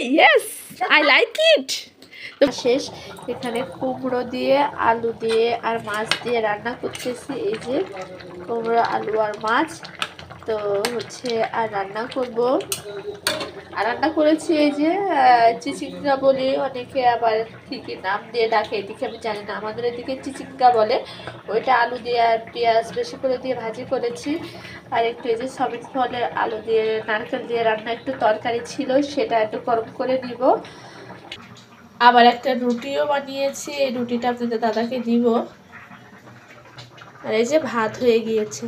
Yes, I like it. শেষ এখানে কুমড়ো দিয়ে আলু দিয়ে আর মাছ দিয়ে রান্না করতেছি। এই যে কুমড়ো আলু আর মাছ তো হচ্ছে আর রান্না করব। আর রান্না করেছি এই যে চিচিঙ্গা বলি, অনেকে আবার ঠিকই নাম দিয়ে ডাকে, এদিকে আমি জানি না, আমাদের এদিকে চিচিঙ্গা বলে। ওইটা আলু দিয়ে আর পেঁয়াজ বেশি করে দিয়ে ভাজি করেছি। আর একটু এই যে সবিন ফলের আলু দিয়ে নারকেল দিয়ে রান্না একটু তরকারি ছিল, সেটা একটু গরম করে দিব। আবার একটা রুটিও বানিয়েছি, এই রুটিটা আপনাদের দাদাকে দিব। আর এই যে ভাত হয়ে গিয়েছে।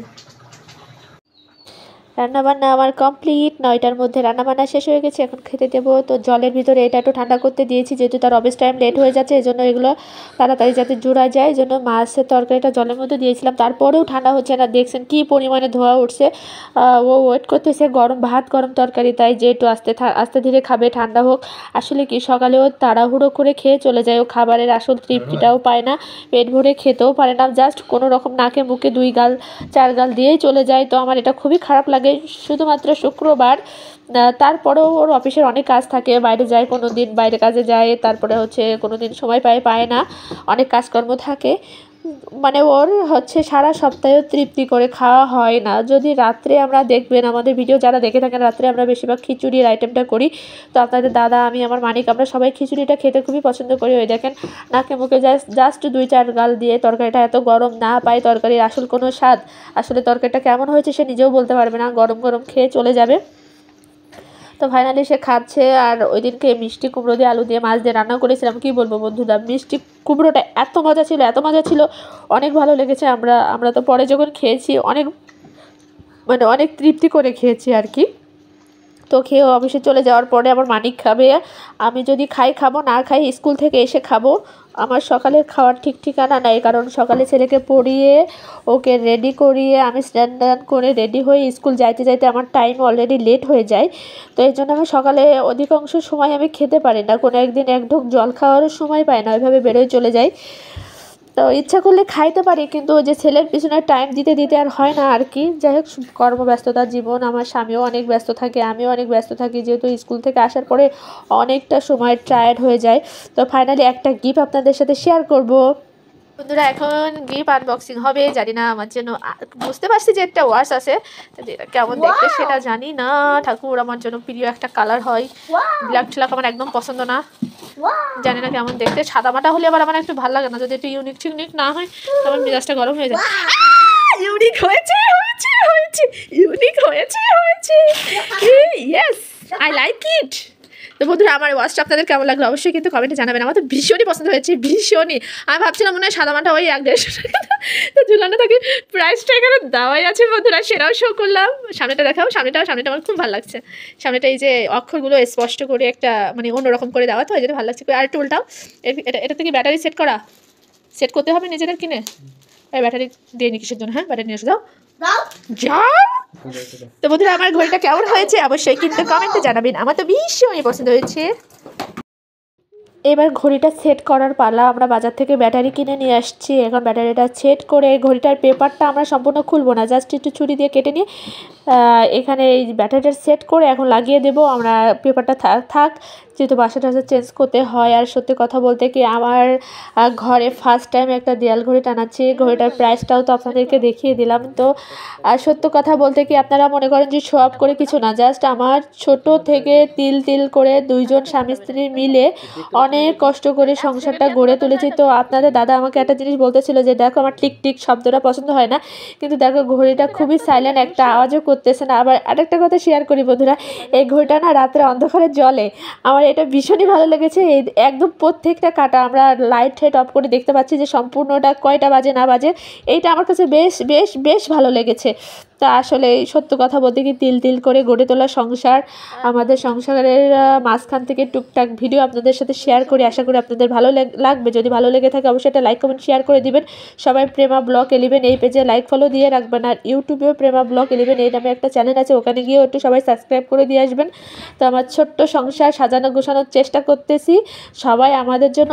রান্নাবান্না আমার কমপ্লিট, 9টার মধ্যে রান্নাবান্না শেষ হয়ে গেছে, এখন খেতে দেবো। তো জলের ভিতরে এটা একটু ঠান্ডা করতে দিয়েছি, যেহেতু তার অফিস টাইম লেট হয়ে যাচ্ছে, এই জন্য এগুলো তাড়াতাড়ি যাতে জোড়া যায়, এই জন্য মাছের তরকারিটা জলের মধ্যে দিয়েছিলাম। তারপরেও ঠান্ডা হচ্ছে না, দেখছেন কি পরিমাণে ধোয়া উঠছে। ও ওয়েট করতেছে গরম ভাত গরম তরকারি, তাই যে একটু আস্তে ধীরে খাবে, ঠান্ডা হোক। আসলে কি সকালেও তাড়াহুড়ো করে খেয়ে চলে যায়, ও খাবারের আসল তৃপ্তিটাও পায় না, পেট ভরে খেতেও পারে না, জাস্ট কোনো রকম নাকে মুখে 2 গাল 4 গাল দিয়েই চলে যায়। তো আমার এটা খুবই খারাপ লাগে। শুধুমাত্র শুক্রবার, তারপরেও ওর অফিসের অনেক কাজ থাকে, বাইরে যায়, কোনো দিন বাইরে কাজে যায়, তারপরে হচ্ছে কোনো দিন সময় পায় না, অনেক কাজকর্ম থাকে, মানে ওর হচ্ছে সারা সপ্তাহে তৃপ্তি করে খাওয়া হয় না। যদি রাত্রে আমরা দেখবেন আমাদের ভিডিও যারা দেখে থাকেন, রাত্রে আমরা বেশিরভাগ খিচুড়ির আইটেমটা করি। তো আপনাদের দাদা, আমি, আমার মানিক, আমরা সবাই খিচুড়িটা খেতে খুবই পছন্দ করি। ওই দেখেন নাকে মুখে জাস্ট 2-4 গাল দিয়ে তরকারিটা এত গরম, না পায় তরকারির আসল কোনো স্বাদ। আসলে তরকারিটা কেমন হয়েছে সে নিজেও বলতে পারবে না, গরম গরম খেয়ে চলে যাবে। তো ফাইনালি সে খাচ্ছে। আর ওই দিনকে মিষ্টি কুমড়ো দিয়ে আলু দিয়ে মাছ দিয়ে রান্না করেছিলাম, কি বলবো বন্ধুরা, মিষ্টি কুমড়োটা এত মজা ছিল, অনেক ভালো লেগেছে। আমরা তো পরে যখন খেয়েছি অনেক তৃপ্তি করে খেয়েছি আর কি। তো খেয়ে অফিসে চলে যাওয়ার পরে আমার মানিক খাবে, আমি যদি খাবো, না খাই স্কুল থেকে এসে খাবো। আমার সকালের খাওয়ার ঠিক ঠিকানা নাই, কারণ সকালে ছেলেকে পড়িয়ে ওকে রেডি করিয়ে আমি স্নান করে রেডি হয়ে স্কুল যাইতে আমার টাইম অলরেডি লেট হয়ে যায়। তো এই জন্য আমি সকালে অধিকাংশ সময় আমি খেতে পারি না, কোনো একদিন এক ঢোক জল খাওয়ারও সময় পাই না, ওইভাবে বেরোয় চলে যাই। তো ইচ্ছা করলে খাইতে পারি, কিন্তু ওই যে ছেলের পিছনে টাইম দিতে আর হয় না আর কি। যাই হোক, কর্মব্যস্ততার জীবন, আমার স্বামীও অনেক ব্যস্ত থাকে, আমিও অনেক ব্যস্ত থাকি, যেহেতু স্কুল থেকে আসার পরে অনেকটা সময় টায়ার্ড হয়ে যায়। তো ফাইনালি একটা গিফট আপনাদের সাথে শেয়ার করব বন্ধুরা। এখন গিফট আনবক্সিং হবে, জানি না আমার জন্য, বুঝতে পারছি যে একটা ওয়াশ আছে, কেমন দেখতে সেটা জানি না। ঠাকুর আমার জন্য প্রিয় একটা কালার হয়, ব্ল্যাক ঠ্ল্যাক আমার একদম পছন্দ না, জানি না কেমন দেখতে। সাদা মাটা হলে আবার আমার একটু ভালো লাগে না, যদি একটু ইউনিক না হয় আমার মেজাজটা গরম হয়ে যায়। ইউনিক হয়েছে, ইউনিক হয়েছে, ইয়েস, আই লাইক ইট। তো বন্ধুরা, আমার ওয়াচটা আপনাদের কেমন লাগলো অবশ্যই কিন্তু কমেন্টে জানাবেন। আমার তো ভীষণই পছন্দ হয়েছে, ভীষণই। আমি ভাবছিলাম মনে হয় সাদা মাটা ওই 1-150 টাকা, তো ঝুলানো থাকে, প্রাইসটা এখানে দেওয়াই আছে বন্ধুরা, সেটাও শো করলাম। সামনেটা দেখাও, সামনেটা আমার খুব ভালো লাগছে। সামনেটা এই যে অক্ষরগুলো স্পষ্ট করে একটা মানে অন্যরকম করে দেওয়া, তো এই জন্য ভালো লাগছে। আর একটু উল্টাও, এটা থেকে ব্যাটারি সেট করতে হবে নিজেদের কিনে। এই ব্যাটারি দিয়ে নি কিসের জন্য? হ্যাঁ, ব্যাটারি নিয়ে এসে যাও। তো বন্ধুরা, আমার ঘড়িটা কেমন হয়েছে অবশ্যই কিন্তু কমেন্টে জানাবেন, আমার তো ভীষণই পছন্দ হয়েছে। এবার ঘড়িটা সেট করার পালা। আমরা বাজার থেকে ব্যাটারি কিনে নিয়ে আসছি, এখন ব্যাটারিটা সেট করে ঘড়িটার পেপারটা আমরা সম্পূর্ণ খুলবো না, জাস্ট একটু ছুরি দিয়ে কেটে নিয়ে এখানে এই ব্যাটারিটা সেট করে এখন লাগিয়ে দেবো আমরা। পেপারটা থাক, যেহেতু বাসাটা চেঞ্জ করতে হয়। আর সত্যি কথা বলতে কি, আমার ঘরে ফার্স্ট টাইম একটা দেয়াল ঘড়ি টানাচ্ছি, ঘড়িটার প্রাইসটাও তো আপনাদেরকে দেখিয়ে দিলাম। তো আর সত্য কথা বলতে কি, আপনারা মনে করেন যে শো অফ করে কিছু না, জাস্ট আমার ছোট থেকে তিল করে 2 জন স্বামী স্ত্রী মিলে অনেক কষ্ট করে সংসারটা গড়ে তুলেছি। তো আপনাদের দাদা আমাকে একটা জিনিস বলতেছিল যে দেখো আমার টিক শব্দটা পছন্দ হয় না, কিন্তু দেখো ঘড়িটা খুবই সাইলেন্ট, একটা আওয়াজও করতেছে না। আবার আরেকটা কথা শেয়ার করি বন্ধুরা, এই ঘড়িটা না রাত্রে অন্ধকারে জ্বলে, আমার এটা ভীষণই ভালো লেগেছে। একদম প্রত্যেকটা কাটা আমরা লাইট অফ করে দেখতে পাচ্ছি যে সম্পূর্ণটা কয়টা বাজে না বাজে, এইটা আমার কাছে বেশ ভালো লেগেছে। তা আসলে সত্য কথা বলতে কি, তিল করে গড়ে তোলা সংসার, আমাদের সংসারের মাঝখান থেকে টুকটাক ভিডিও আপনাদের সাথে শেয়ার করি, আশা করি আপনাদের ভালো লাগবে। যদি ভালো লেগে থাকে অবশ্যই একটা লাইক কমেন্ট শেয়ার করে দিবেন। সবাই প্রেমা ব্লগ 11 এই পেজে লাইক ফলো দিয়ে রাখবেন, আর ইউটিউবেও প্রেমা ব্লগ 11 এই নামে একটা চ্যানেল আছে, ওখানে গিয়েও একটু সবাই সাবস্ক্রাইব করে দিয়ে আসবেন। তো আমার ছোট্ট সংসার সাজানো গোছানোর চেষ্টা করতেছি, সবাই আমাদের জন্য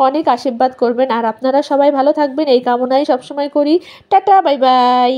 অনেক আশীর্বাদ করবেন, আর আপনারা সবাই ভালো থাকবেন এই কামনাই সবসময় করি। Tata, bye bye.